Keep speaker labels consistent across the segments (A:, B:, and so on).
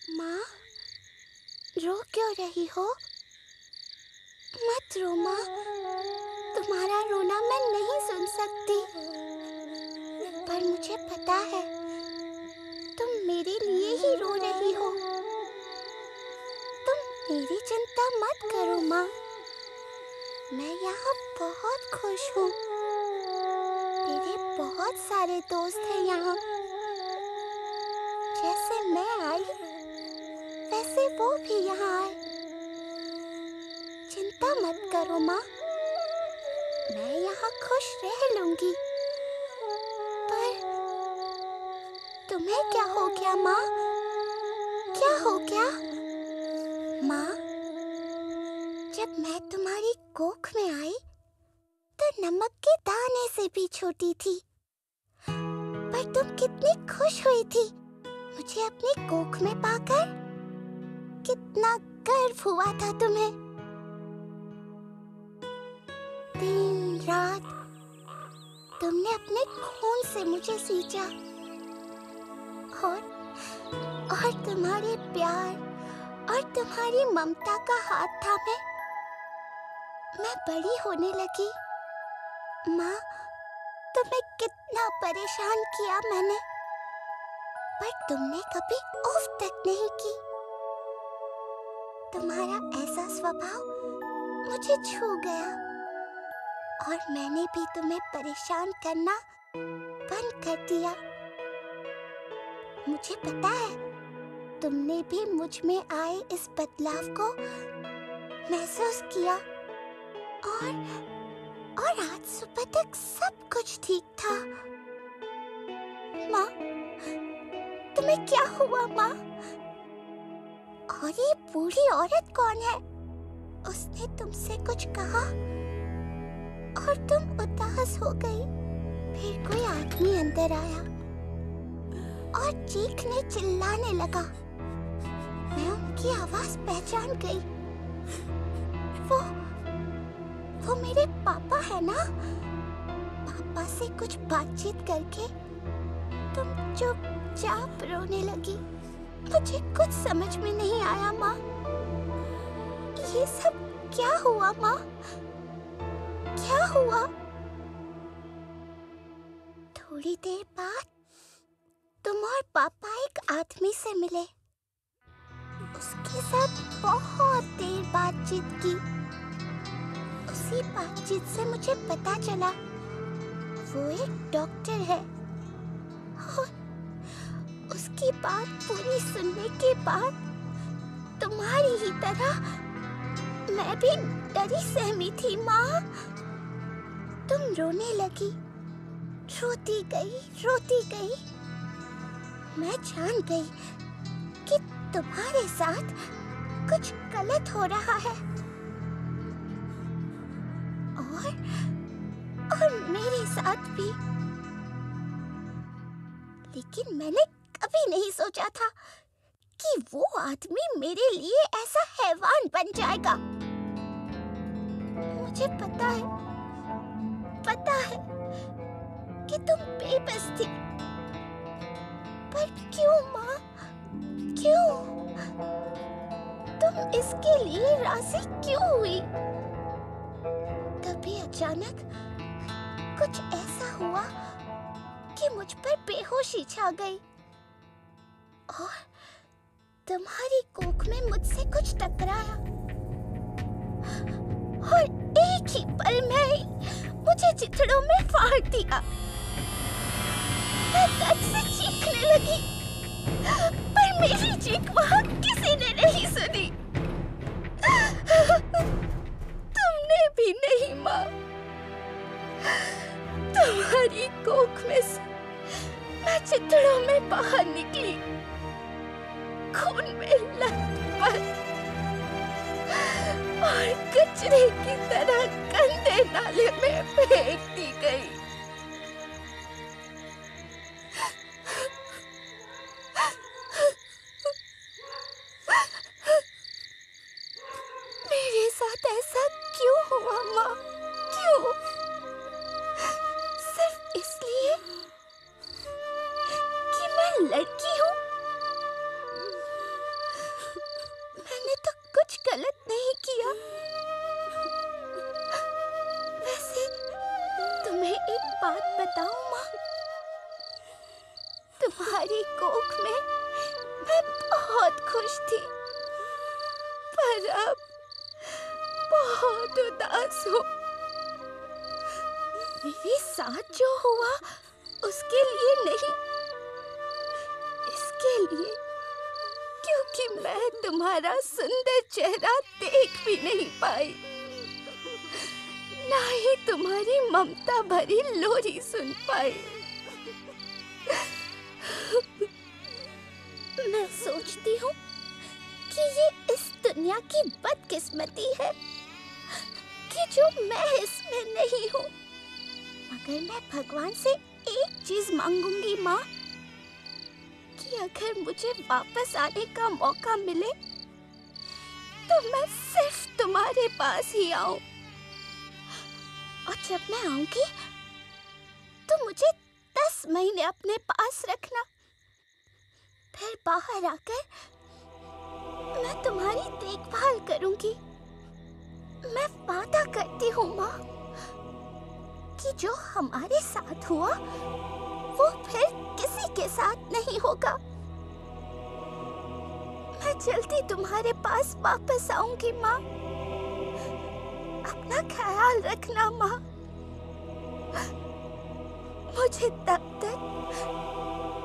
A: माँ, रो क्यों रही हो? मत रो माँ, तुम्हारा रोना मैं नहीं सुन सकती। पर मुझे पता है तुम मेरे लिए ही रो रही हो। तुम मेरी चिंता मत करो माँ, मैं यहाँ बहुत खुश हूँ। मेरे बहुत सारे दोस्त हैं यहाँ। जैसे मैं आई वैसे वो भी यहाँ आए। चिंता मत करो माँ, मैं यहाँ खुश रह लूंगी। पर तुम्हें क्या हो गया माँ? क्या हो गया? माँ, जब मैं तुम्हारी कोख में आई तो नमक के दाने से भी छोटी थी, पर तुम कितनी खुश हुई थी मुझे अपनी कोख में पाकर। कितना गर्व हुआ था तुम्हें। दिन रात तुमने अपने खून से मुझे सींचा और तुम्हारे प्यार और तुम्हारी ममता का हाथ थामे मैं बड़ी होने लगी। माँ, तुम्हें कितना परेशान किया मैंने, पर तुमने कभी उफ तक नहीं की। तुम्हारा ऐसा स्वभाव मुझे छू गया और मैंने भी तुम्हें परेशान करना बंद कर दिया। मुझे पता है तुमने भी मुझ में आए इस बदलाव को महसूस किया और आज सुबह तक सब कुछ ठीक था। माँ, तुम्हें क्या हुआ माँ? और ये बूढ़ी औरत कौन है? उसने तुमसे कुछ कहा और तुम उदास हो गई। फिर कोई आदमी अंदर आया और चीखने चिल्लाने लगा। मैं उनकी आवाज पहचान गई। वो मेरे पापा है ना? पापा से कुछ बातचीत करके तुम चुपचाप रोने लगी। मुझे कुछ समझ में नहीं आया माँ। ये सब क्या हुआ माँ? क्या हुआ? थोड़ी देर बाद तुम और पापा एक आदमी से मिले। उसके साथ बहुत देर बातचीत की। उसी बातचीत से मुझे पता चला वो एक डॉक्टर है। उसकी बात पूरी सुनने के बाद तुम्हारी ही तरह मैं भी डरी सहमी थी माँ। तुम रोने लगी, रोती गई। मैं जान गई कि तुम्हारे साथ कुछ गलत हो रहा है और मेरे साथ भी। लेकिन मैंने कभी नहीं सोचा था कि वो आदमी मेरे लिए ऐसा हैवान बन जाएगा। मुझे पता है कि तुम बेबस थी, पर क्यों माँ? क्यों? तुम इसके लिए राजी क्यों हुई? तभी अचानक कुछ ऐसा हुआ कि मुझ पर बेहोशी छा गई और तुम्हारी कोख में मुझसे कुछ टकराया और एक ही पल में मुझे चिथड़ों में फाड़ दिया। मैं दर्द से चीखने लगी, पर मेरी चीख वहां किसी ने नहीं सुनी। तुमने भी नहीं माँ। तुम्हारी कोख में से मैं चितड़ों में बाहर निकली, खून में लथपथ और कचरे की तरह गंदे नाले में फेंक दी गई। मेरे साथ ऐसा क्यों हुआ माँ? क्यों? सिर्फ इसलिए कि मैं लड़की हूँ? मैंने तो कुछ गलत नहीं किया। वैसे तुम्हें एक बात बताऊं माँ? तुम्हारी कोख में मैं बहुत खुश थी, पर अब बहुत उदास हूँ। मेरे साथ जो हुआ उसके लिए नहीं, इसके लिए क्योंकि मैं तुम्हारा सुंदर चेहरा देख भी नहीं पाई, ना ही तुम्हारी ममता भरी लोरी सुन पाई। मैं सोचती हूँ कि ये इस दुनिया की बदकिस्मती है कि जो मैं इसमें नहीं हूँ। मगर मैं भगवान से एक चीज मांगूंगी माँ, कि अगर मुझे वापस आने का मौका मिले तो मैं सिर्फ तुम्हारे पास ही आऊं। और जब मैं आऊंगी तो मुझे 10 महीने अपने पास रखना। फिर बाहर आकर मैं तुम्हारी देखभाल करूंगी। मैं वादा करती हूँ माँ कि जो हमारे साथ हुआ वो फिर किसी के साथ नहीं होगा। मैं जल्दी तुम्हारे पास वापस आऊंगी माँ। अपना ख्याल रखना माँ। मुझे तब तक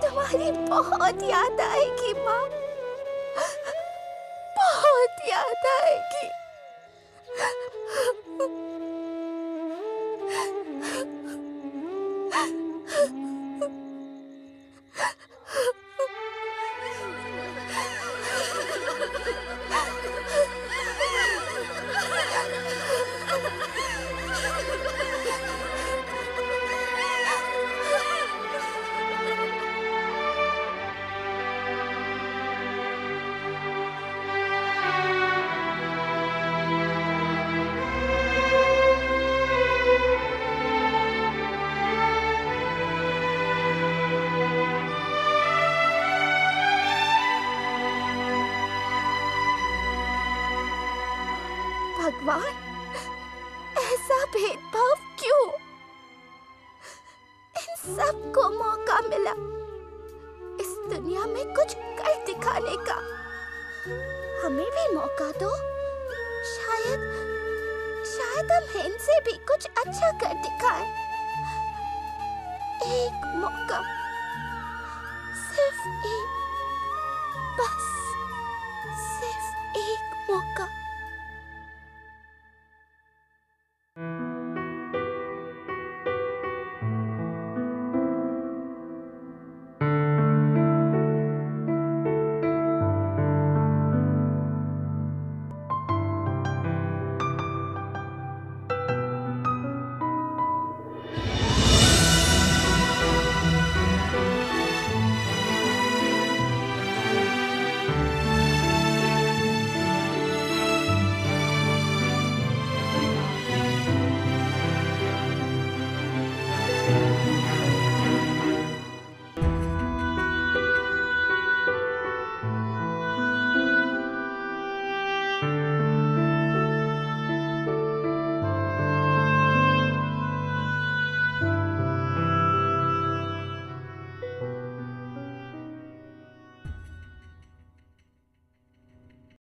A: तुम्हारी बहुत याद आएगी माँ, बहुत याद आएगी। भगवान, ऐसा भेदभाव क्यों? इन सबको मौका मिला इस दुनिया में कुछ कर दिखाने का। हमें भी मौका दो। शायद हम इनसे भी कुछ अच्छा कर दिखाएं। एक मौका, सिर्फ एक, बस सिर्फ एक मौका।